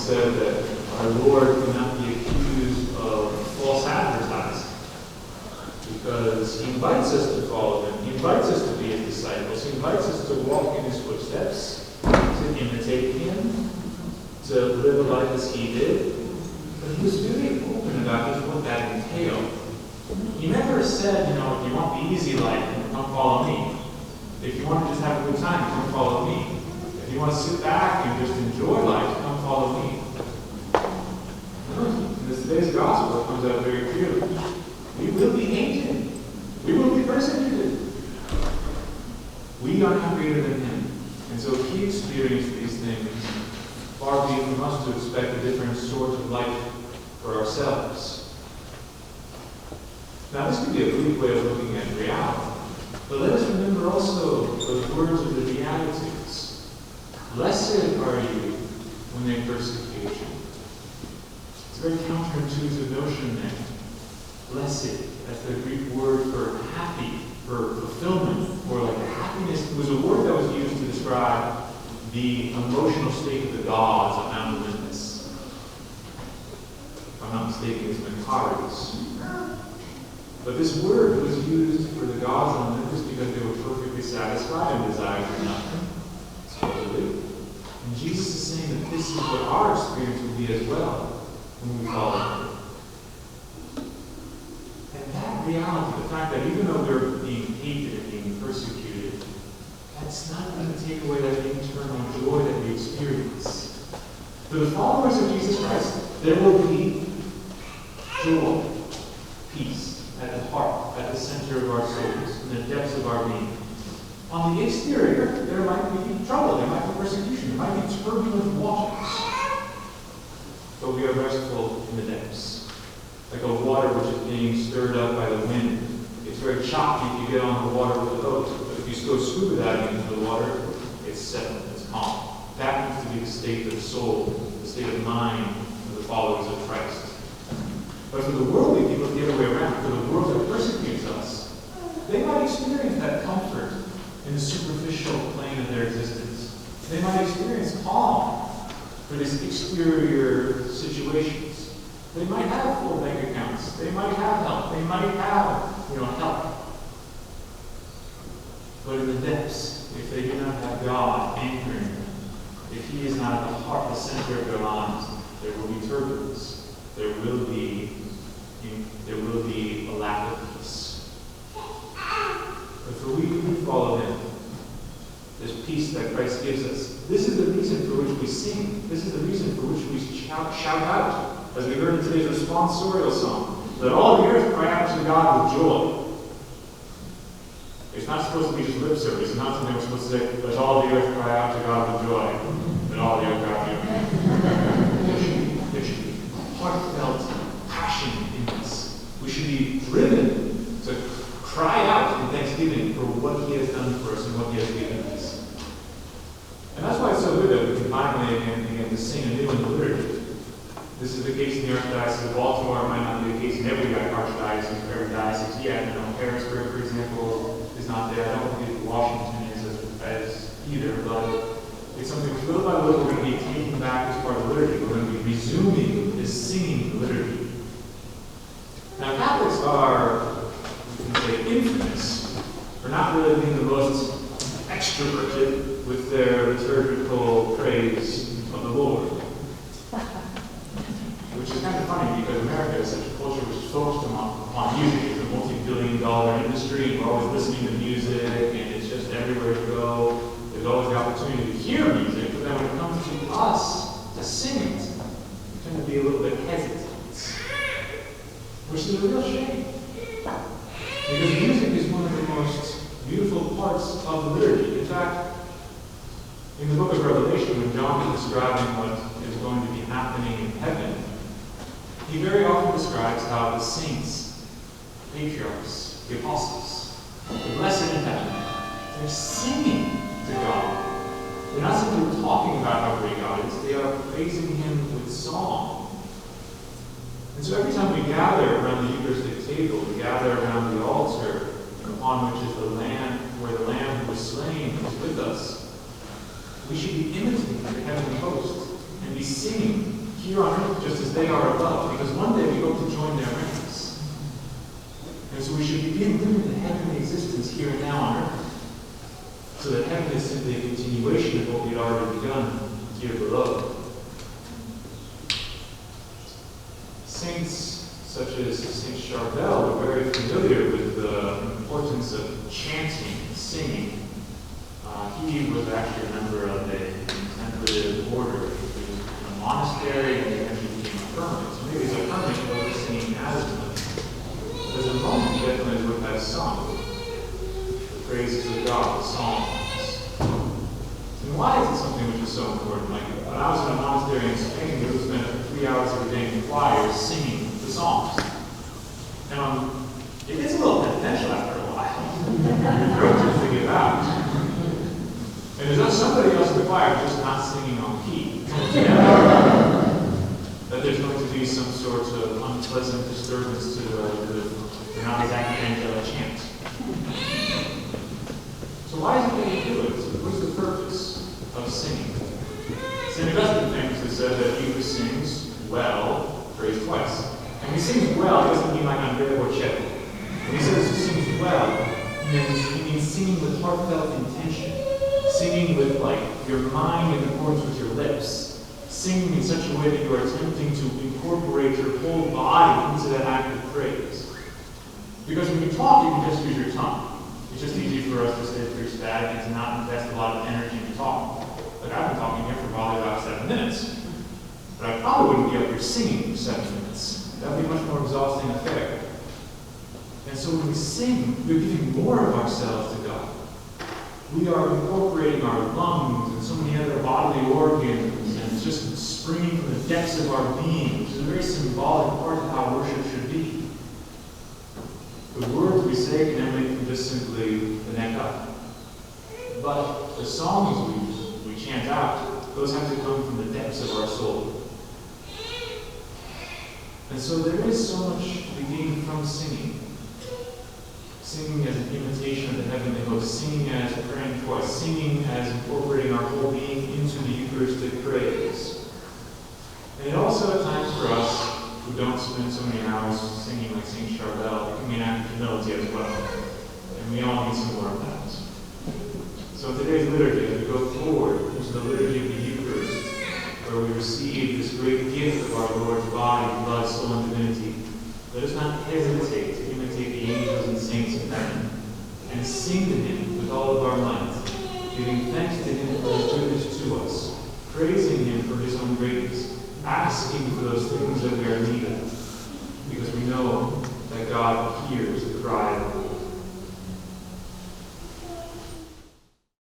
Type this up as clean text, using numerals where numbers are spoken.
said that our Lord cannot be accused of false advertising because he invites us to follow him. He invites us to be his disciples. He invites us to walk in his footsteps, to imitate him, to live a life as he did. But he was very open about just what that entailed. He never said, if you want the easy life, come follow me. If you want to just have a good time, come follow me. If you want to sit back and just enjoy life, come follow me. In today's gospel, it comes out very clearly. We will be hated. We will be persecuted. We are not greater than him. And so if he experienced these things, far be it from us to expect a different sort of life for ourselves. Now, this could be a bleak way of looking at reality. But let us remember also those words of the Beatitudes. Blessed are you when they persecute you. It's a very counterintuitive notion there. Blessed, that's the Greek word for happy, for fulfillment, or like happiness. It was a word that was used to describe the emotional state of the gods of Mount Olympus. If I'm not mistaken, it's Macaris. But this word was used for the gods on Olympus because they were perfectly satisfied and desired for nothing, supposedly. And Jesus is saying that this is what our experience will be as well when we follow him. And that reality, the fact that even though we're being hated and being persecuted, that's not going to take away that internal joy that we experience. For the followers of Jesus Christ, there will be joy, peace, at the heart, at the center of our souls, in the depths of our being. On the exterior, there might be trouble, there might be persecution, there might be turbulent waters. But we are restful in the depths. Like a water which is being stirred up by the wind. It's very choppy if you get on the water with a boat, but if you go scuba diving into the water, it's settled, it's calm. That needs to be the state of the soul, the state of mind of the followers of Christ. But for the worldly people, it's the other way around. For the world that persecutes us, they might experience that comfort in the superficial plane of their existence. They might experience calm for these exterior situations. They might have full bank accounts. They might have help. They might have, help. But in the depths, if they do not have God anchoring them, if he is not at the heart, the center of their lives, there will be turbulence. There will be a lack of peace. But for we who follow him, this peace that Christ gives us, this is the reason for which we sing. This is the reason for which we shout out, as we heard in today's responsorial song. Let all the earth cry out to God with joy. It's not supposed to be just lip service. It's not something we're supposed to say, let all the earth cry out to God with joy. Let all the earth cry out to God. There should be heartfelt passion in us. We should be driven to cry out in thanksgiving for what he has done for us and what he has given us. And that's why it's so good that we can finally begin to sing anew in the liturgy. This is the case in the Archdiocese of Baltimore. It might not be the case in every archdiocese or every diocese yet. Harrisburg, for example, is not there. I don't think Washington is as either, but it's something little by little we're going to be taking back as part of the liturgy. We're going to be resuming this singing liturgy. Now, Catholics are, we can say, infamous for not really being the most extroverted with their liturgical praise of the Lord. Which is kind of funny because America is such a culture which is focused on music. It's a multi-billion-dollar industry. We're always listening to music, and it's just everywhere you go. There's always the opportunity to hear music, but then when it comes to us to sing it, we tend to be a little bit hesitant. Which is a real shame. Because music is one of the most beautiful parts of the liturgy. In fact, in the book of Revelation, when John is describing what is going to be happening in heaven, he very often describes how the saints, patriarchs, the apostles, the blessed in heaven, they're singing to God. They're not simply talking about how great God is, they are praising him with song. And so every time we gather around the Eucharistic table, we gather around the altar upon which is the Lamb, where the Lamb who was slain is with us, we should be imitating the heavenly host and be singing here on earth just as they are above, because one day we hope to join their ranks. And so we should begin living the heavenly existence here and now on earth, so that heaven is simply a continuation of what we'd already begun here below. Saints such as Saint Sharbel were very familiar with the importance of chanting and singing. He was actually a member of a contemplative order. He was in a monastery and he eventually became a hermit. So maybe as a hermit he wasn't singing as much. As a monk, he definitely would have sung the praises of God, the psalms. And why is it something which is so important? Like when I was in a monastery in Spain, we would spend 3 hours every day in choir singing the psalms. And it gets a little penitential after a while. You're to give out. And there's somebody else in the choir just not singing on key. That there's going to be some sort of unpleasant disturbance to they're not exactly angelic chant. So why is it that we do it? What's the purpose of singing? St. Augustine famously said that he who sings well prays twice. And when he sings well, it doesn't mean like Andrea Bocelli. When he says he sings well, he means singing with heartfelt intention. Singing with like your mind in accordance with your lips. Singing in such a way that you are attempting to incorporate your whole body into that act of praise. Because when you talk, you can just use your tongue. It's just easy for us to stay pretty static and to not invest a lot of energy in talk. Like I've been talking here for probably about 7 minutes. But I probably wouldn't be up here singing for 7 minutes. That would be a much more exhausting affair. And so when we sing, we're giving more of ourselves to God. We are incorporating our lungs and so many other bodily organs, and it's just springing from the depths of our being, which is a very symbolic part of how worship should be. The words we say can emanate from just simply the neck up. But the songs we chant out, those have to come from the depths of our soul. And so there is so much to be gained from singing. Singing as an imitation of the heavenly host, singing as praying twice, singing as incorporating our whole being into the Eucharistic praise. And it also at times for us, who don't spend so many hours singing like Saint Sharbel, it can be an act of humility as well. And we all need some more of that. So in today's liturgy, as we go forward into the liturgy of the Eucharist, where we receive this great gift of our Lord's body, blood, soul, and divinity, let us not hesitate to imitate the angels and saints of heaven and sing to Him with all of our might, giving thanks to Him for His goodness to us, praising Him for His own greatness, asking for those things that we are in need of, because we know